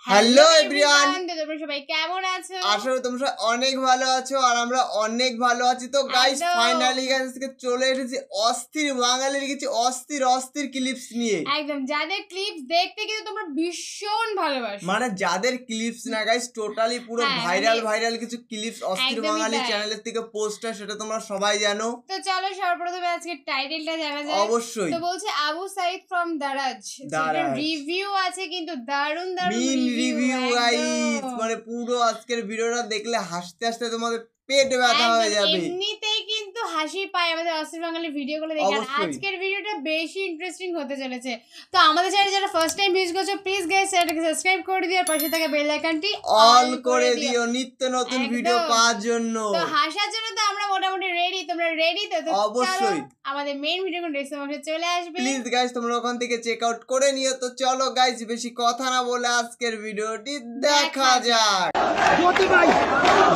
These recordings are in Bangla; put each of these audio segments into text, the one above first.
হ্যালো এভরিওয়ান, তোমরা সবাই কেমন আছো? আশা করি তোমরা অনেক ভালো আছো আর আমরা অনেক ভালো আছি। তো গাইস ফাইনালি গাইস থেকে চলে এসেছি অস্থির বাঙালির কিছু অস্থির অস্থির ক্লিপস নিয়ে। একদম যাদের ক্লিপস দেখতে কিন্তু তোমরা ভীষণ ভালোবাসো, মানে যাদের ক্লিপস না গাইস টোটালি পুরো ভাইরাল কিছু ক্লিপস অস্থির বাঙালি চ্যানেলের থেকে পোস্ট হয়, সেটা তোমরা সবাই জানো। তো চলো সর্বপ্রথমে আজকে টাইটেলটা জানা যায়। অবশ্যই। তো বলছে আবু সাইদ ফ্রম দারাজ, যেটা রিভিউ আছে কিন্তু দারুণ রিভিউ গাইস, মানে পুরো আজকের ভিডিওটা দেখলে হাসতে হাসতে তোমাদের পেট ব্যথা হয়ে যাবে। এমনিতেই কিন্তু হাসি পায় আমাদের অস্থির বাঙালি ভিডিওগুলো দেখে। আজকের ভিডিওটা বেশি ইন্টারেস্টিং হতে চলেছে। তো আমাদের চ্যানেলে যারা ফার্স্ট টাইম ভিজিট করছো প্লিজ গাইস চ্যানেলটাকে সাবস্ক্রাইব করে দিও আর পাশে থাকা বেল আইকনটি অল করে দিও নিত্য নতুন ভিডিও পাওয়ার জন্য। তো হাসার জন্য তো আমরা মোটামুটি রেডি, তোমরা রেডি তো? অবশ্যই আমাদের মেইন ভিডিও ডেসক্রিপশনে চলে আসবে, প্লিজ গাইস তোমরা ওখান থেকে চেক আউট করে নিও। তো চলো গাইস বেশি কথা না বলে আজকের ভিডিওটি দেখা যাক।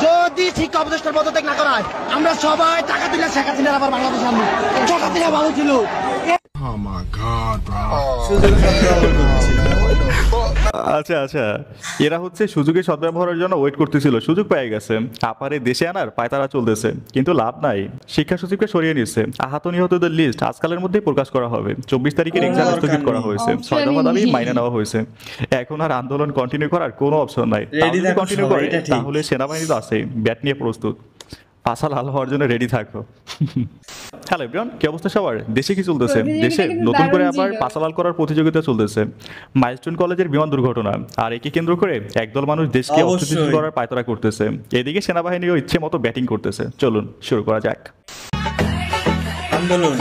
যদি শিক্ষা উপদেষ্টার পদত্যাগ না করা হয় আমরা সবাই টাকা দিলে শেখ হাসিনার আবার বাংলাদেশে আনবো। টাকা দিলে ভালো ছিল। আচ্ছা এরা হচ্ছে সুযোগের সদ্ব্যবহারের জন্য ওয়েট করতেছিল, সুযোগ পেয়ে গেছে, আপারে দেশে আনার পায়তারা চলতেছে, কিন্তু লাভ নাই। শিক্ষা সচিবকে সরিয়ে নিচ্ছে। আহত নিহতদের লিস্ট আজকালের মধ্যেই প্রকাশ করা হবে। 24 তারিখের এক্সাম স্থগিত করা হয়েছে, 6 দফা দাবি মাইনে নেওয়া হয়েছে। এখন আর আন্দোলন কন্টিনিউ করার কোনো অপশন নাই। কন্টিনিউ করে তাহলে সেনাবাহিনী তো আছেই, ব্যাট নিয়ে প্রস্তুত। পাশা লাল হওয়ার জন্য রেডি থাকো। হ্যালো এভরিওয়ান, কি অবস্থা সবার? দেশে কি চলতেছে? দেশে নতুন করে আবার পাশা লাল করার প্রতিযোগিতা চলতেছে। মাইলস্টোন কলেজের বিমান দুর্ঘটনা আর একে কেন্দ্র করে একদল মানুষ দেশকে অস্থিতিশীল করার পায়তারা করতেছে। এদিকে সেনাবাহিনীও ইচ্ছে মতো ব্যাটিং করতেছে। চলুন শুরু করা যাক আন্দোলন।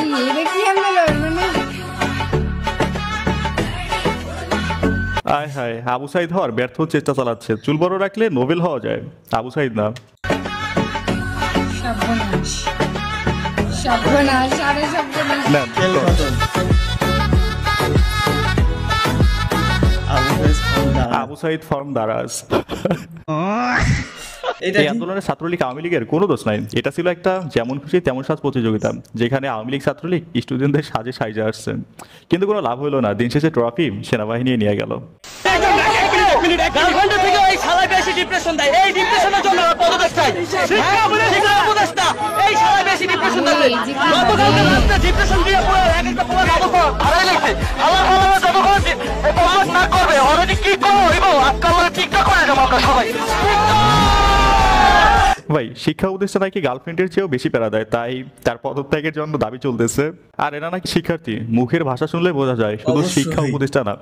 আয় হায়, আবু সাইদ হওয়ার ব্যর্থ চেষ্টা চালাচ্ছে। চুল বড় রাখলে নোবেল হওয়া যায়, আবু সাইদ না। আবু সাইদ ফর্ম দারাজ। এই আন্দোলনের ছাত্রলীগ আওয়ামী লীগের কোনো দোষ নাই। এটা ছিল একটা যেমন খুশি তেমন সাজ প্রতিযোগিতা, যেখানে আওয়ামী লীগ ছাত্রলীগ স্টুডেন্টদের সাজে আসছে, কিন্তু কোনো লাভ হলো না। দিন শেষে ট্রফি সেনাবাহিনী নিয়ে গেল। ভাই শিক্ষা উপদেষ্টা নাকি গার্লফ্রেন্ডের চেয়েও বেশি প্যারা দেয়, তাই তার পদত্যাগের জন্য দাবি চলতেছে। আর এরা নাকি শিক্ষার্থী, মুখের ভাষা শুনলে বোঝা যায়। শুধু শিক্ষা উপদেষ্টা না,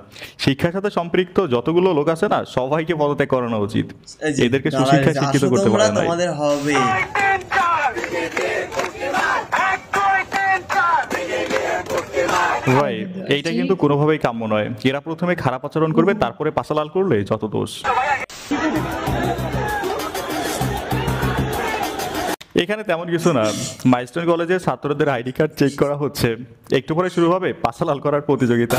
শিক্ষার সাথে সম্পৃক্ত যতগুলো লোক আছে না, সবাইকে পদত্যাগ করানো উচিত। এদেরকে সুশিক্ষায় শিক্ষিত করতে পারে না। ভাই এইটা কিন্তু কোনোভাবেই কাম্য নয়। এরা প্রথমে খারাপ আচরণ করবে, তারপরে পাশা লাল করলে যত দোষ। এখানে তেমন কিছু না, মাইলস্টোন কলেজের ছাত্রদের আইডি কার্ড চেক করা হচ্ছে। একটু পরে শুরু হবে পাশা লাল করার প্রতিযোগিতা।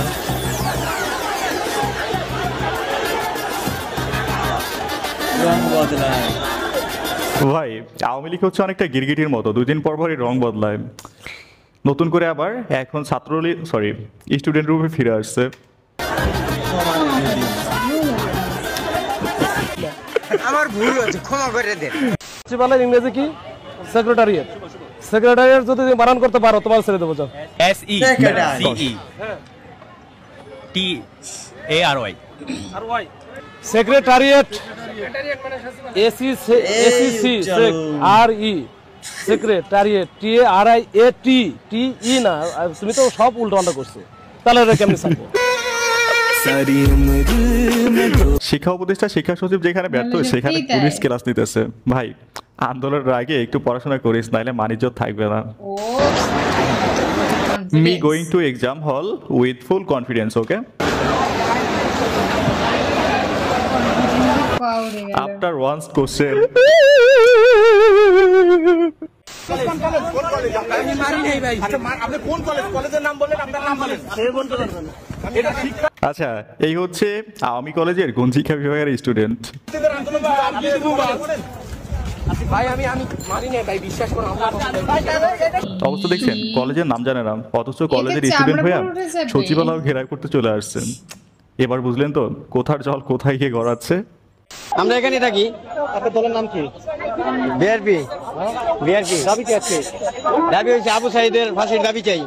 ভাই আওয়ামী লীগ হচ্ছে অনেকটা গিরগিটির মতো, 2 দিন পর পরই রং বদলায়। নতুন করে আবার এখন স্টুডেন্ট রূপে ফিরে আসছে। আমার ভুল হয়েছে, ক্ষমা করে দেন। প্রিন্সিপালের ইংরেজি কি? সেক্রেটারিয়েট। সেক্রেটারিয়েট যদি বানান করতে পারো তোমার ছেড়ে দেবো। SECRETARY সেক্রেটারিয়েট, সেক্রেটারিয়েট, TARIATE না। তুমি তো সব উল্টো পাল্টা করছো, তাহলে এটা কেমনি থাকবো? শিক্ষা উপদেষ্টা শিক্ষা সচিব যেখানে ব্যর্থ, সেখানে পুলিশ ক্লাস নিতেছে। ভাই আন্দোলনের আগে একটু পড়াশোনা করিস, নাইলে মানিজ্জত থাকবে না। Me going to exam hall with full confidence, okay? After once question. আচ্ছা এই হচ্ছে আওয়ামী কলেজের কোন শিক্ষা বিভাগের স্টুডেন্ট। অবস্থা দেখছেন, কলেজের নাম জানে না, অথচ কলেজের স্টুডেন্ট হয়ে সচিবালয় ঘেরাও করতে চলে আসছেন। এবার বুঝলেন তো কোথার জল কোথায় গিয়ে গড়াচ্ছে। আমরা এখানে থাকি। আপনার দলের নাম কি? বিআরপি। দাবি কি আছে? দাবি হচ্ছে আবু সাইদের ফাঁসির দাবি চাই।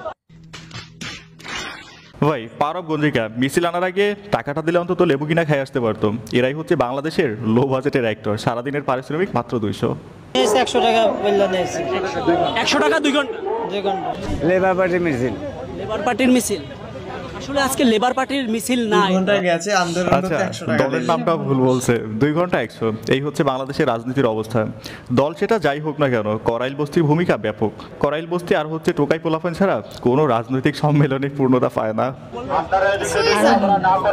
ভাই পারব গঞ্জিকা মিছিল আনার আগে টাকাটা দিলে অন্তত লেবু কিনা খাই আসতে পারতো। এরাই হচ্ছে বাংলাদেশের লো বাজেটের অ্যাক্টর, সারাদিনের পারিশ্রমিক মাত্র 200। 100 টাকা বললো নেছি। 100 টাকা 2 ঘন্টা। লেবার পার্টির মিছিল। লেবার পার্টির মিছিল। আসলে আজকে লেবার পার্টির মিছিল নাই। 2 ঘন্টা গেছে আন্দোলন আচ্ছা, করতে 100 টাকা দলের নামটা ভুল বলছে। 2 ঘন্টা 100। এই হচ্ছে বাংলাদেশের রাজনীতির অবস্থা। দল সেটা যাই হোক না কেন, করাইল বস্তির ভূমিকা ব্যাপক। করাইল বস্তি আর হচ্ছে টোকাই পোলাপান ছাড়া কোনো রাজনৈতিক সম্মেলনে পূর্ণতা পায় না।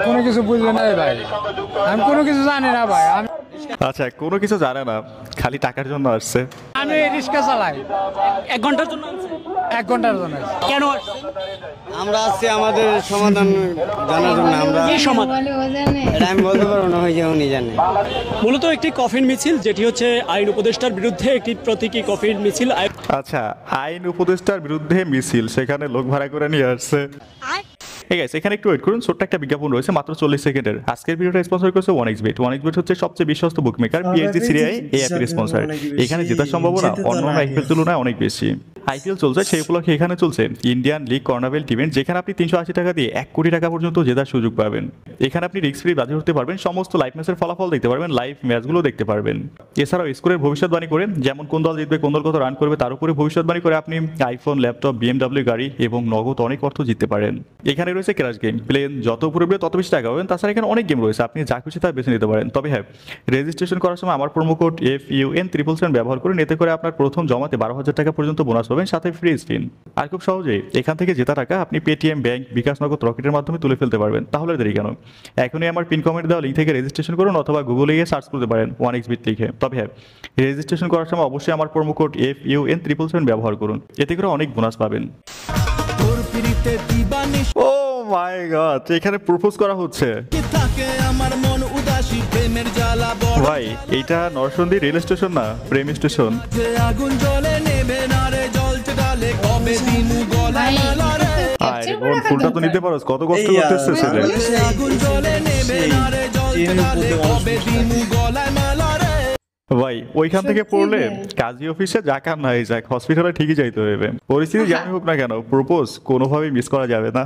কোনো কিছু বুঝলে না ভাই, আমি কোনো কিছু জানি না ভাই। আচ্ছা, কোনো কিছু জানে না, খালি টাকার জন্য আসছে। আমি রিক্সা চালাই। 1 ঘন্টার জন্য আছে। 1 ঘন্টার জন্য। কেন? আমরা আসছি আমাদের সমাধান জানার জন্য। আমরা কি সমাধান? বলে ও জানে। এটা আমি বলতে পারবো না, হয়ে যাও উনি জানে। মূলত একটি কফিন মিছিল, যেটি হচ্ছে আইন উপদেষ্টার বিরুদ্ধে একটি প্রতীকী কফিন মিছিল। আচ্ছা, আইন উপদেষ্টার বিরুদ্ধে মিছিল, সেখানে লোক ভাড়া করে নিয়ে আসছে। ঠিক আছে, এখানে একটু ওয়েট করুন, ছোট্ট একটা বিজ্ঞাপন রয়েছে মাত্র 40 সেকেন্ডের। আজকের ভিডিওটা স্পন্সর করেছে 1xBet। 1xBet হচ্ছে সবচেয়ে বিশ্বস্ত বুকমেকার, পিএসজি সিরিজ এ এআইপি স্পন্সর। এখানে জেতার সম্ভাবনা অন্যান্য আইপিএল তুলনায় অনেক বেশি। আইপিএল চলছে, সেই উপলক্ষে এখানে চলছে ইন্ডিয়ান লিগ কর্নাবেল ইভেন্ট, যেখানে আপনি 380 টাকা দিয়ে 1 কোটি টাকা পর্যন্ত জেতার সুযোগ পাবেন। এখানে আপনি রিস্ক ফ্রি বাজি ধরতে পারবেন, সমস্ত লাইভ ম্যাচের ফলাফল দেখতে পারবেন, লাইভ ম্যাচগুলো দেখতে পারবেন। এছাড়াও স্কোরের ভবিষ্যৎবাণী করে, যেমন কোন দল জিতবে, কোন দল কত রান করবে, তার উপরে ভবিষ্যৎবাণী করে আপনি আইফোন, ল্যাপটপ, বিএমডব্লিউ গাড়ি এবং নগদ অনেক অর্থ জিততে পারেন। এখানে রয়েছে ক্র্যাশ গেম, প্লেন যত উপরে উঠবে তত বেশি টাকা পাবেন। তাছাড়া এখানে অনেক গেম রয়েছে, আপনি যা খুশি তা বেছে নিতে পারেন। তবে হ্যাঁ, রেজিস্ট্রেশন করার সময় আমার প্রোমো কোড FUN777 ব্যবহার করুন, এতে করে আপনার প্রথম জমাতে 12,000 টাকা পর্যন্ত বোনাস পাবেন, সাথে ফ্রি স্পিন। আর খুব সহজেই এখান থেকে জেতা টাকা আপনি পেটিএম, ব্যাংক, বিকাশ, নগদ, রকেটের মাধ্যমে তুলে ফেলতে পারবেন। তাহলে দেরি কেন? এখনই আমার পিন কমেন্ট দেওয়া লিঙ্ক থেকে রেজিস্ট্রেশন করুন, অথবা গুগলে গিয়ে সার্চ করতে পারেন 1xBet লিখে। তবে হ্যাঁ, রেজিস্ট্রেশন করার সময় অবশ্যই আমার প্রোমো কোড FUN777 ব্যবহার করুন, এতে করে অনেক বোনাস পাবেন। ও মাই গড, এখানে প্রপোজ করা হচ্ছে। ভাই, এইটা নরসিংদী রেল স্টেশন না, প্রেম স্টেশন। আরে বোন, ফুলটা তো নিতে পারোস, কত কষ্ট করতেছে ছেলে। ভাই, ওইখান থেকে পড়লে কাজী অফিসে যাক আর নাই যাক, হসপিটালে ঠিকই যাইতে হবে। পরিস্থিতি যাই হোক না কেন, প্রপোজ কোনোভাবেই মিস করা যাবে না।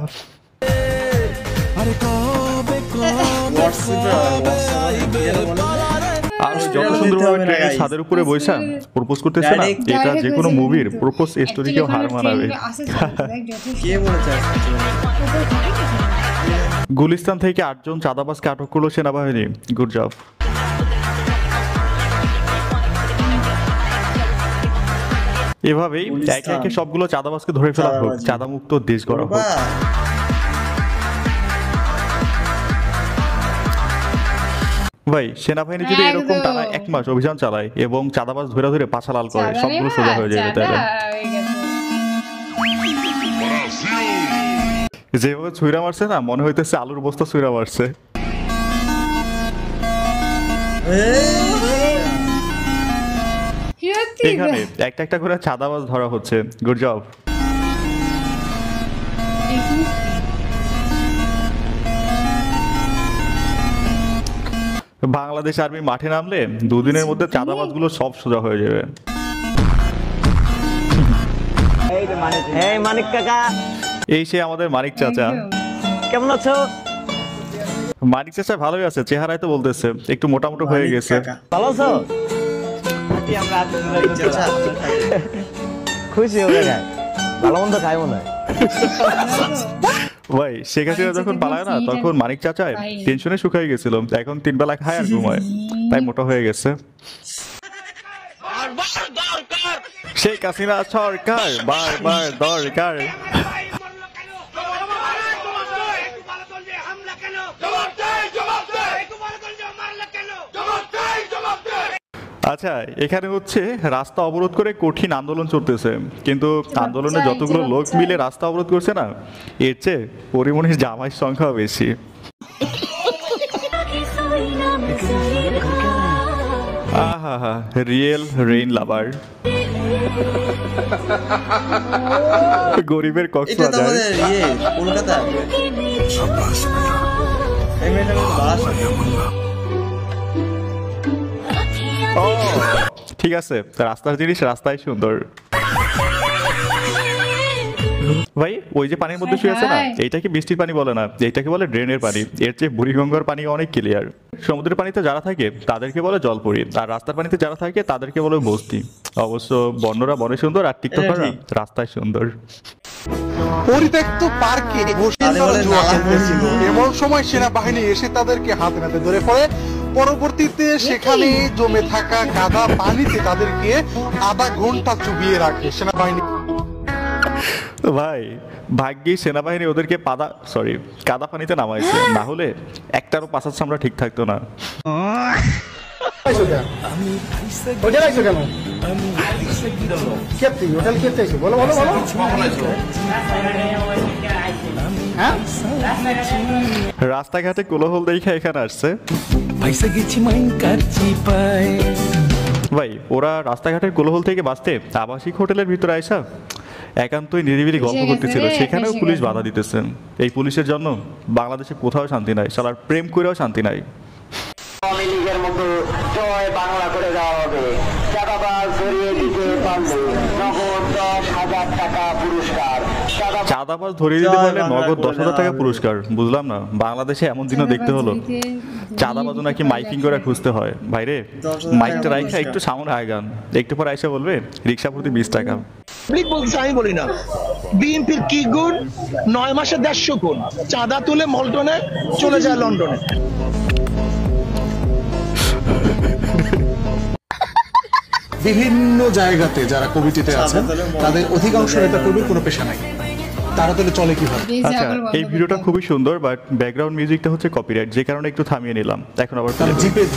আর যত সুন্দরভাবে ট্রেনের ছাদের উপরে বসে প্রপোজ করতেছে না, এটা যে কোনো মুভির প্রপোজ স্টোরিকেও হার মানাবে। গুলিস্তান থেকে 8 জন চাঁদাবাজকে আটক করলো সেনাবাহিনী, গুড জব। এভাবেই একে একে সবগুলো চাঁদাবাজকে ধরে ফেলা হোক, চাঁদামুক্ত দেশ গড়া হোক। ভাই, সেনাবাহিনী যদি এরকম টানা 1 মাস অভিযান চালায় এবং চাঁদাবাজ ধরে ধরে পাছা লাল করে, সবগুলো সোজা হয়ে যাবে। তাহলে যেভাবে ছুঁড়া মারছে না, মনে হইতেছে আলুর বস্তা ছুঁড়া মারছে। এখানে একটা একটা করে চাঁদাবাজ ধরা হচ্ছে, গুড জব। বাংলাদেশ আর্মি মাঠে নামলে 2 দিনের মধ্যে চাঁদাবাজগুলো সব সোজা হয়ে যাবে। মানিক কাকা, এই সে আমাদের মানিক চাচা। কেমন আছো? মানিক চাচা ভালোই আছে, চেহারায় তো বলতেছে একটু মোটামুটি হয়ে গেছে। ভালো আছো? খুশি হয়ে যায়, ভালো মন্দ খাই মনে হয়। ভাই, শেখ হাসিনা যখন পালায় না, তখন মানিক চাচায় টেনশনে শুকাই গেছিল, এখন 3 বেলা খায় আর ঘুমায়, তাই মোটা হয়ে গেছে। শেখ হাসিনা সরকার বারবার দরকার। আচ্ছা, এখানে হচ্ছে রাস্তা অবরোধ করে কঠিন আন্দোলন চলতেছে, কিন্তু আন্দোলনে যতগুলো লোক মিলে রাস্তা অবরোধ করছে না, এর চেয়ে পরিমণির জামাইয়ের সংখ্যা বেশি। আহা, রিয়েল রেইন লাভার। গরিবের কক্সবাজার। এই মেয়েটা কিন্তু বাস ঠিক আছে, রাস্তার জিনিস রাস্তায় সুন্দর। ভাই ওই যে পানির মধ্যে শুয়ে আছে না, এইটাকে বৃষ্টির পানি বলে না, এইটাকে বলে ড্রেনের পানি। এর চেয়ে বুড়িগঙ্গার পানি অনেক ক্লিয়ার। সমুদ্রের পানিতে যারা থাকে তাদেরকে বলে জলপরি, আর রাস্তার পানিতে যারা থাকে তাদেরকে বলে বস্তি। অবশ্য বন্যরা বনে সুন্দর আর টিকটকাররা রাস্তায় সুন্দর। পরিত্যক্ত পার্কে বসে তারা জুয়া খেলতেছিল, এমন সময় সেনাবাহিনী এসে তাদেরকে হাতে নাতে ধরে পড়ে। পরবর্তীতে সেখানে জমে থাকা কাদা পানিতে তাদেরকে আধা ঘন্টা চুবিয়ে রাখে সেনাবাহিনী। ভাই ভাগ্যি সেনাবাহিনী ওদেরকে কাদা পানিতে নামাইছে, না হলে একটারও পাশার সামরা ঠিক থাকতো না। রাস্তাঘাটে কোলাহল দেখে এখানে আসছে। ভাই ওরা রাস্তাঘাটের কোলাহল থেকে বাঁচতে আবাসিক হোটেলের ভিতরে আইসা একান্তই নিরিবিলি গল্প করতেছিল, সেখানেও পুলিশ বাধা দিতেছে। এই পুলিশের জন্য বাংলাদেশে কোথাও শান্তি নাই, শালার প্রেম করেও শান্তি নাই। আওয়ামী লীগের মতো জয় বাংলা করে দেওয়া হবে। চাঁদাবাজ ধরিয়ে দিতে পারলে নগদ 10,000 টাকা পুরস্কার। চাঁদাবাজ ধরিয়ে দিতে পারলে নগদ 10,000 টাকা পুরস্কার। বুঝলাম না, বাংলাদেশে এমন দিনও দেখতে হলো চাঁদাবাজও নাকি মাইকিং করে খুঁজতে হয়। ভাইরে মাইকটা রাইখা একটু সামনে আগান, একটু পর আইসা বলবে রিক্সা প্রতি 20 টাকা। আমি বলি না বিএনপির কি গুণ, 9 মাসে 150 গুণ চাঁদা তুলে মল্টনে চলে যায় লন্ডনে। বিভিন্ন জায়গাতে যারা কমিটিতে আছেন তাদের অধিকাংশ নেতা কর্মীর কোনো পেশা নাই, তারা তাহলে চলে কিভাবে? আচ্ছা এই ভিডিওটা খুবই সুন্দর, বাট ব্যাকগ্রাউন্ড মিউজিকটা হচ্ছে কপিরাইট, যে কারণে একটু থামিয়ে নিলাম। এখন আবার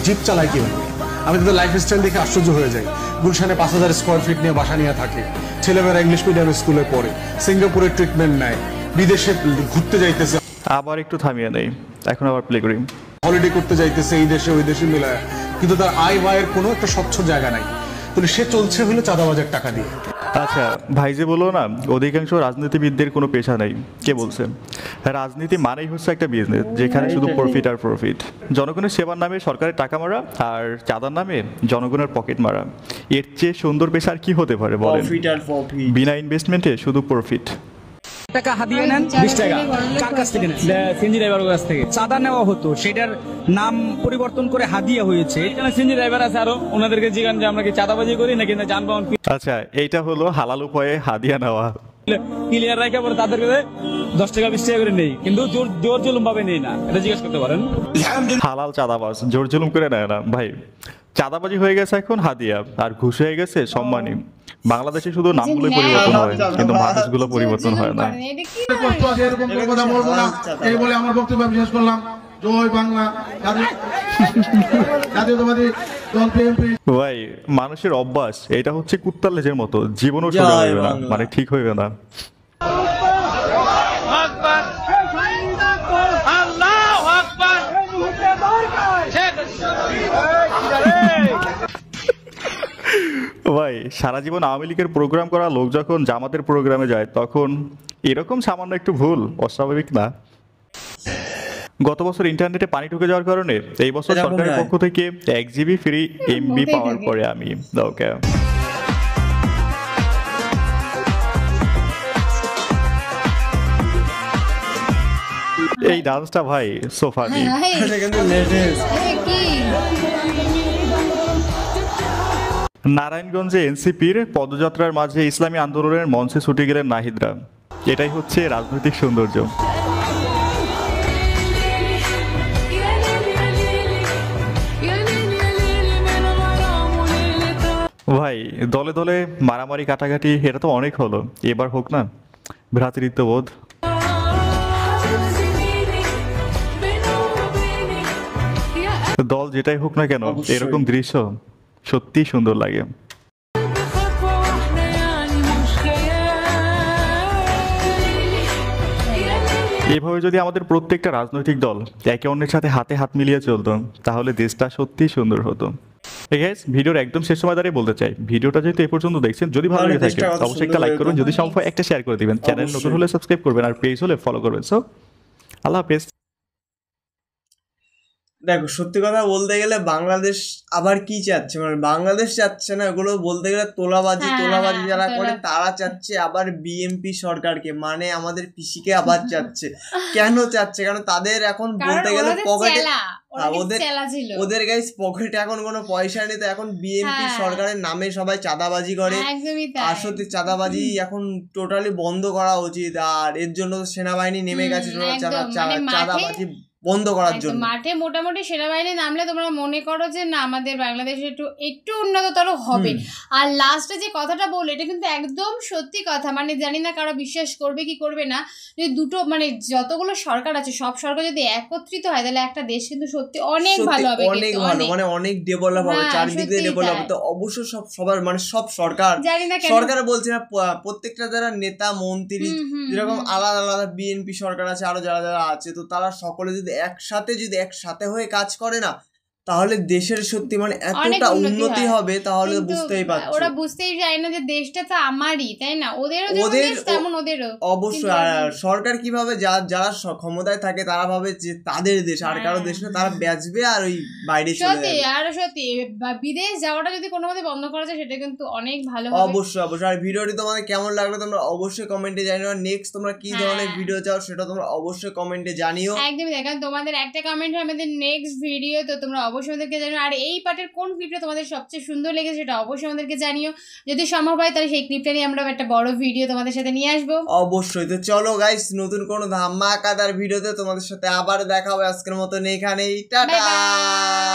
জিপ চালায় কিভাবে? আমি তাদের লাইফস্টাইল দেখে আশ্চর্য হয়ে যাই। গুলশানে 5,000 স্কোয়ার ফিট নিয়ে বাসা নিয়ে থাকে, ছেলেমেয়েরা ইংলিশ মিডিয়াম স্কুলে পড়ে, সিঙ্গাপুরের ট্রিটমেন্ট নেয়, বিদেশে ঘুরতে যাইতেছে। আবার একটু থামিয়ে নেই, এখন আবার প্লে করি। হলিডে করতে যাইতেছে এই দেশে ওই দেশে মিলায়, কিন্তু তার আয় ব্যয়ের কোনো একটা স্বচ্ছ জায়গা নাই। তাহলে সে চলছে হলো চাঁদাবাজের টাকা দিয়ে। আচ্ছা ভাই যে বললো না অধিকাংশ রাজনীতিবিদদের কোনো পেশা নাই, কে বলছে? রাজনীতি মানেই হচ্ছে একটা বিজনেস যেখানে শুধু প্রফিট আর প্রফিট। জনগণের সেবার নামে সরকারের টাকা মারা আর চাঁদার নামে জনগণের পকেট মারা, এর চেয়ে সুন্দর পেশা আর কি হতে পারে বলেন? বিনা ইনভেস্টমেন্টে শুধু প্রফিট। টাকা হাতিয়ে নেন 20 টাকা, কার কাছ থেকে নেন? সিএনজি ড্রাইভারের কাছ থেকে। চাঁদা নেওয়া হতো, সেটার নাম পরিবর্তন করে হাদিয়া হয়েছে। এখানে সিএনজি ড্রাইভার আছে আরো, ওনাদেরকে জিজ্ঞাসা যে আমরা কি চাঁদাবাজি করি নাকি যানবাহন। আচ্ছা এইটা হলো হালাল উপায়ে হাদিয়া নেওয়া, ক্লিয়ার রাখা পরে তাদেরকে 10 টাকা 20 টাকা করে নেই, কিন্তু জোর জুলুম ভাবে নেই না, এটা জিজ্ঞেস করতে পারেন। হালাল চাঁদাবাজ জোর জুলুম করে নেয় না ভাই। চাঁদাবাজি হয়ে গেছে এখন হাদিয়া, আর ঘুষ হয়ে গেছে সম্মানী। বাংলাদেশে শুধু নামগুলো পরিবর্তন হয় কিন্তু মানুষগুলো পরিবর্তন হয় না। এই বলে আমার বক্তব্য বিশেষ করলাম। জয় বাংলা। ভাই মানুষের অভ্যাস এটা হচ্ছে কুত্তার লেজের মতো, জীবনও সোজা হইবে না, মানে ঠিক হইবে না। ভাই সারা জীবন আওয়ামী লীগের প্রোগ্রাম করা লোক যখন জামাতের প্রোগ্রামে যায় তখন এরকম সামান্য একটু ভুল অস্বাভাবিক না? গত বছর ইন্টারনেটে পানি ঢুকে যাওয়ার কারণে এই বছর সরকারের পক্ষ থেকে 1 GB ফ্রি MB পাওয়ার পরে আমি ওকে এই ডান্সটা ভাই সোফানি। নারায়ণগঞ্জে এনসিপির পদযাত্রার মাঝে ইসলামী আন্দোলনের মঞ্চে ছুটে গেলেন নাহিদরা, এটাই হচ্ছে রাজনৈতিক সৌন্দর্য। ভাই দলে দলে মারামারি কাটাকাটি এটা তো অনেক হলো, এবার হোক না ভ্রাতৃত্ববোধ। দল যেটাই হোক না কেন এরকম দৃশ্য সত্যি সুন্দর লাগে। এভাবে যদি আমাদের প্রত্যেকটা রাজনৈতিক দল একে অন্যের সাথে হাতে হাত মিলিয়ে চলতো তাহলে দেশটা সত্যি সুন্দর হতো। ভিডিওর একদম শেষ সময় দাঁড়িয়ে বলতে চাই, ভিডিওটা যেহেতু এ পর্যন্ত দেখছেন, যদি ভালো লেগে থাকে অবশ্যই একটা লাইক করবেন, যদি সম্ভব একটা শেয়ার করে দিবেন, চ্যানেল নতুন হলে সাবস্ক্রাইব করবেন আর পেজ হলে ফলো করবেন। সো আল্লাহ হাফেজ। দেখো সত্যি কথা বলতে গেলে বাংলাদেশ আবার কি চাচ্ছে, মানে বাংলাদেশ চাচ্ছে না, এগুলো বলতে গেলে তোলাবাজি যারা করে তারা চাচ্ছে আবার বিএনপি সরকারকে, মানে আমাদের পিসিকে আবার চাচ্ছে। কেন চাচ্ছে? কারণ তাদের এখন বলতে গেলে পকেটে ওদের গাইস পকেটে এখন কোনো পয়সা নেই, তো এখন বিএনপি সরকারের নামে সবাই চাঁদাবাজি করে। আর সত্যি চাঁদাবাজি এখন টোটালি বন্ধ করা উচিত, আর এর জন্য সেনাবাহিনী নেমে গেছে চাঁদাবাজি বন্ধ করার জন্য। মাঠে মোটামুটি সেনাবাহিনী নামলে তোমরা মনে করো যে না আমাদের বাংলাদেশ একটু উন্নততর হবে। আর লাস্টে যে কথাটা বললো এটা কিন্তু একদম সত্যি কথা, মানে জানি না কারো বিশ্বাস করবে কি করবে না, যে দুটো মানে যতগুলো সরকার আছে সব সরকার যদি একত্রিত হয় তাহলে একটা দেশ কিন্তু সত্যি অনেক ভালো হবে, অনেক ভালো, মানে অনেক ডেভেলপ হবে, চারদিক দিয়ে ডেভেলপ হবে। তো অবশ্যই সবার মানে সব সরকার বলছে না, প্রত্যেকটা যারা নেতা মন্ত্রী যেরকম আলাদা আলাদা বিএনপি সরকার আছে আরো যারা যারা আছে, তো তারা সকলে যদি একসাথে হয়ে কাজ করে না তাহলে দেশের সত্যি মানে এতটা উন্নতি হবে, তাহলে বুঝতেই পারছো। ওরা বুঝতেই চায় না যে দেশটা তো আমারই, তাই না? ওদেরও তেমন ওদেরও অবশ্যই। আর সরকার কিভাবে যারা ক্ষমতায় থাকে তারা ভাবে যে তাদের দেশ, আর কারো দেশ না, তারা বেচবে আর ওই বাইরে চলে যাবে। আর সত্যি বিদেশ যাওয়াটা যদি কোনোভাবে বন্ধ করা যায় সেটা কিন্তু অনেক ভালো হবে। অবশ্যই। আর ভিডিওটি তোমাদের কেমন লাগলো তোমরা অবশ্যই কমেন্টে জানিও। নেক্সট তোমরা কি ধরনের ভিডিও চাও সেটা তোমরা অবশ্যই কমেন্টে জানিও। একদমই দেখেন তোমাদের একটা কমেন্ট আমাদের নেক্সট ভিডিও, তো তোমরা অবশ্যই আমাদেরকে জানিও। আর এই পার্টের কোন ক্লিপটা তোমাদের সবচেয়ে সুন্দর লেগেছে সেটা অবশ্যই আমাদেরকে জানিও। যদি সম্ভব হয় তাহলে সেই ক্লিপটা নিয়ে আমরা একটা বড় ভিডিও তোমাদের সাথে নিয়ে আসবো। অবশ্যই। তো চলো গাইস, নতুন কোনো ধামাকাদার ভিডিওতে তোমাদের সাথে আবার দেখা হবে। আজকের মতন এখানেই, টাটা।